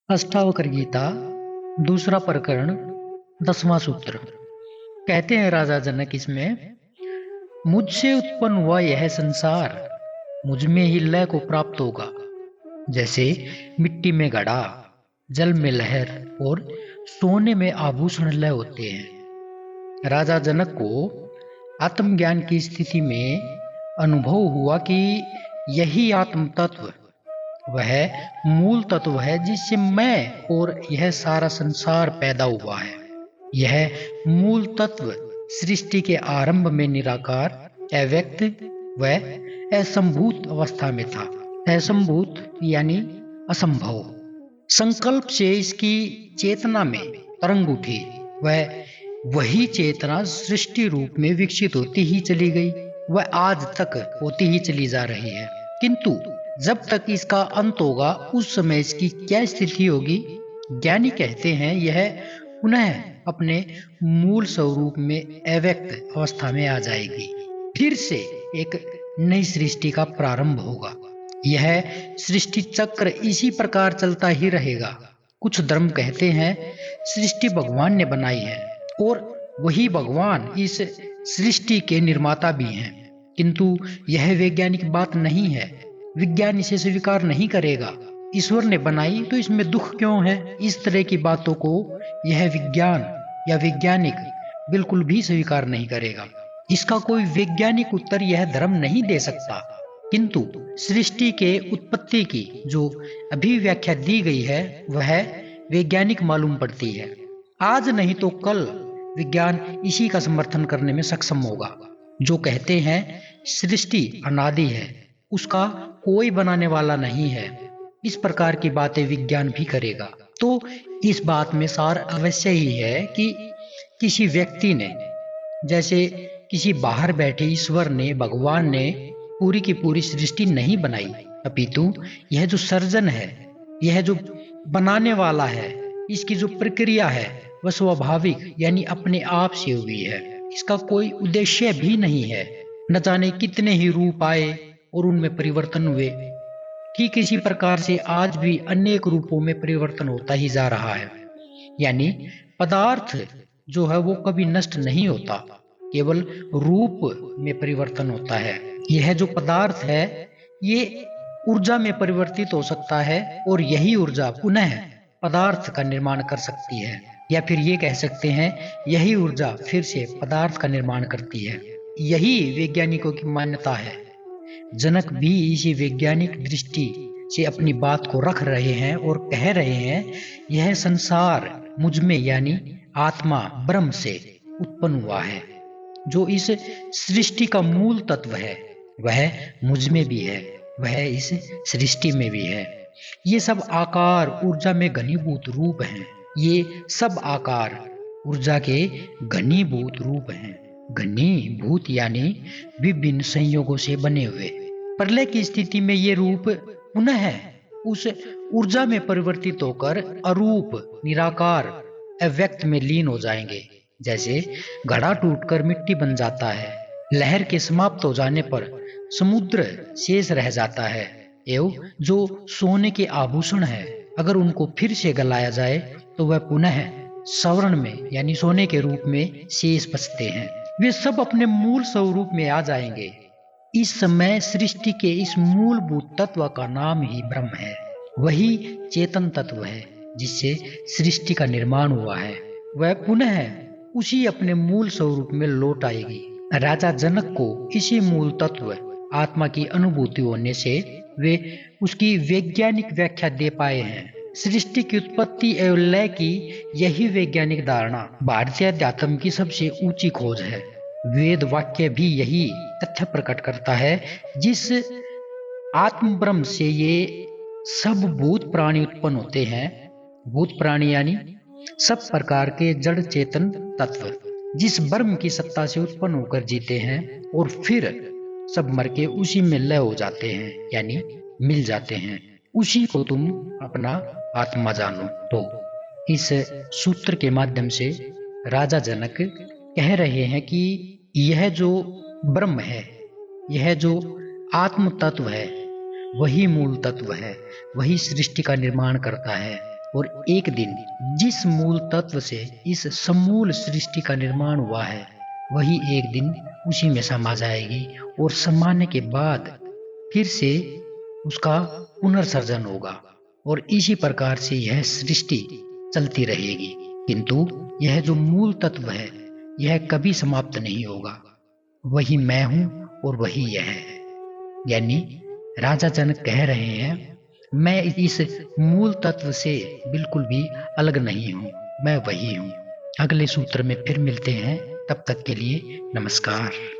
अष्टावक्र गीता दूसरा प्रकरण 10वां सूत्र। कहते हैं राजा जनक इसमें, मुझसे उत्पन्न हुआ यह संसार मुझ में ही लय को प्राप्त होगा। जैसे मिट्टी में घड़ा, जल में लहर और सोने में आभूषण लय होते हैं। राजा जनक को आत्मज्ञान की स्थिति में अनुभव हुआ कि यही आत्म तत्व वह मूल तत्व है जिससे मैं और यह सारा संसार पैदा हुआ है। यह मूल तत्व सृष्टि के आरंभ में निराकार, अव्यक्त व असंभूत अवस्था में था। असंभूत यानी असंभव। संकल्प से इसकी चेतना में तरंग उठी। वही चेतना सृष्टि रूप में विकसित होती ही चली गई। वह आज तक होती ही चली जा रही है, किंतु जब तक इसका अंत होगा उस समय इसकी क्या स्थिति होगी? ज्ञानी कहते हैं यह पुनः अपने मूल स्वरूप में अव्यक्त अवस्था में आ जाएगी। फिर से एक नई सृष्टि का प्रारंभ होगा। यह सृष्टि चक्र इसी प्रकार चलता ही रहेगा। कुछ धर्म कहते हैं सृष्टि भगवान ने बनाई है और वही भगवान इस सृष्टि के निर्माता भी हैं, किंतु यह वैज्ञानिक बात नहीं है। विज्ञान इसे स्वीकार नहीं करेगा। ईश्वर ने बनाई तो इसमें दुख क्यों है? इस तरह की बातों को यह विज्ञान या वैज्ञानिक बिल्कुल भी स्वीकार नहीं करेगा। इसका कोई वैज्ञानिक उत्तर यह धर्म नहीं दे सकता, किंतु सृष्टि के उत्पत्ति की जो अभी व्याख्या दी गई है वह वैज्ञानिक मालूम पड़ती है। आज नहीं तो कल विज्ञान इसी का समर्थन करने में सक्षम होगा। जो कहते हैं सृष्टि अनादि है, उसका कोई बनाने वाला नहीं है, इस प्रकार की बातें विज्ञान भी करेगा। तो इस बात में सार अवश्य ही है कि किसी व्यक्ति ने, जैसे किसी बाहर बैठे ईश्वर ने, भगवान ने पूरी की पूरी सृष्टि नहीं बनाई, अपितु यह जो सर्जन है, यह जो बनाने वाला है, इसकी जो प्रक्रिया है वह स्वाभाविक यानी अपने आप से हुई है। इसका कोई उद्देश्य भी नहीं है। न जाने कितने ही रूप आए और उनमें परिवर्तन हुए। ठीक इसी प्रकार से आज भी अनेक रूपों में परिवर्तन होता ही जा रहा है। यानी पदार्थ जो है वो कभी नष्ट नहीं होता, केवल रूप में परिवर्तन होता है। यह जो पदार्थ है ये ऊर्जा में परिवर्तित हो सकता है और यही ऊर्जा पुनः पदार्थ का निर्माण कर सकती है, या फिर ये कह सकते हैं यही ऊर्जा फिर से पदार्थ का निर्माण करती है। यही वैज्ञानिकों की मान्यता है। जनक भी इसी वैज्ञानिक दृष्टि से अपनी बात को रख रहे हैं और कह रहे हैं यह संसार मुझ में यानी आत्मा ब्रह्म से उत्पन्न हुआ है। जो इस सृष्टि का मूल तत्व है वह मुझ में भी है, वह इस सृष्टि में भी है। ये सब आकार ऊर्जा में घनीभूत रूप हैं। ये सब आकार ऊर्जा के घनीभूत रूप हैं। घनीभूत यानी विभिन्न संयोगों से बने हुए। प्रलय की स्थिति में ये रूप पुनः उस ऊर्जा में परिवर्तित होकर अरूप, निराकार, अव्यक्त में लीन हो जाएंगे। जैसे घड़ा टूटकर मिट्टी बन जाता है, लहर के समाप्त हो जाने पर समुद्र शेष रह जाता है, एवं जो सोने के आभूषण है अगर उनको फिर से गलाया जाए तो वह पुनः स्वर्ण में यानी सोने के रूप में शेष बचते हैं। वे सब अपने मूल स्वरूप में आ जाएंगे। इस समय सृष्टि के इस मूलभूत तत्व का नाम ही ब्रह्म है। वही चेतन तत्व है जिससे सृष्टि का निर्माण हुआ है। वह पुनः उसी अपने मूल स्वरूप में लौट आएगी। राजा जनक को इसी मूल तत्व आत्मा की अनुभूति होने से वे उसकी वैज्ञानिक व्याख्या दे पाए हैं। सृष्टि की उत्पत्ति एवं लय की यही वैज्ञानिक धारणा भारतीय अध्यात्म की सबसे ऊंची खोज है। वेद वाक्य भी यही तथ्य प्रकट करता है। जिस आत्म ब्रह्म से ये सब भूत प्राणी उत्पन्न होते हैं, भूत प्राणी यानी सब प्रकार के जड़ चेतन तत्व जिस ब्रह्म की सत्ता से उत्पन्न होकर जीते हैं और फिर सब मर के उसी में लय हो जाते हैं यानी मिल जाते हैं, उसी को तुम अपना आत्मा जानो। तो इस सूत्र के माध्यम से राजा जनक कह रहे हैं कि यह जो ब्रह्म है, यह जो आत्म तत्व है, वही मूल तत्व है, वही सृष्टि का निर्माण करता है। और एक दिन जिस मूल तत्व से इस समूल सृष्टि का निर्माण हुआ है, वही एक दिन उसी में समा जाएगी और समाने के बाद फिर से उसका पुनर्सर्जन होगा और इसी प्रकार से यह सृष्टि चलती रहेगी। किंतु यह जो मूल तत्व है, यह कभी समाप्त नहीं होगा। वही मैं हूं और वही यह है। यानी राजा जनक कह रहे हैं, मैं इस मूल तत्व से बिल्कुल भी अलग नहीं हूं, मैं वही हूं। अगले सूत्र में फिर मिलते हैं, तब तक के लिए नमस्कार।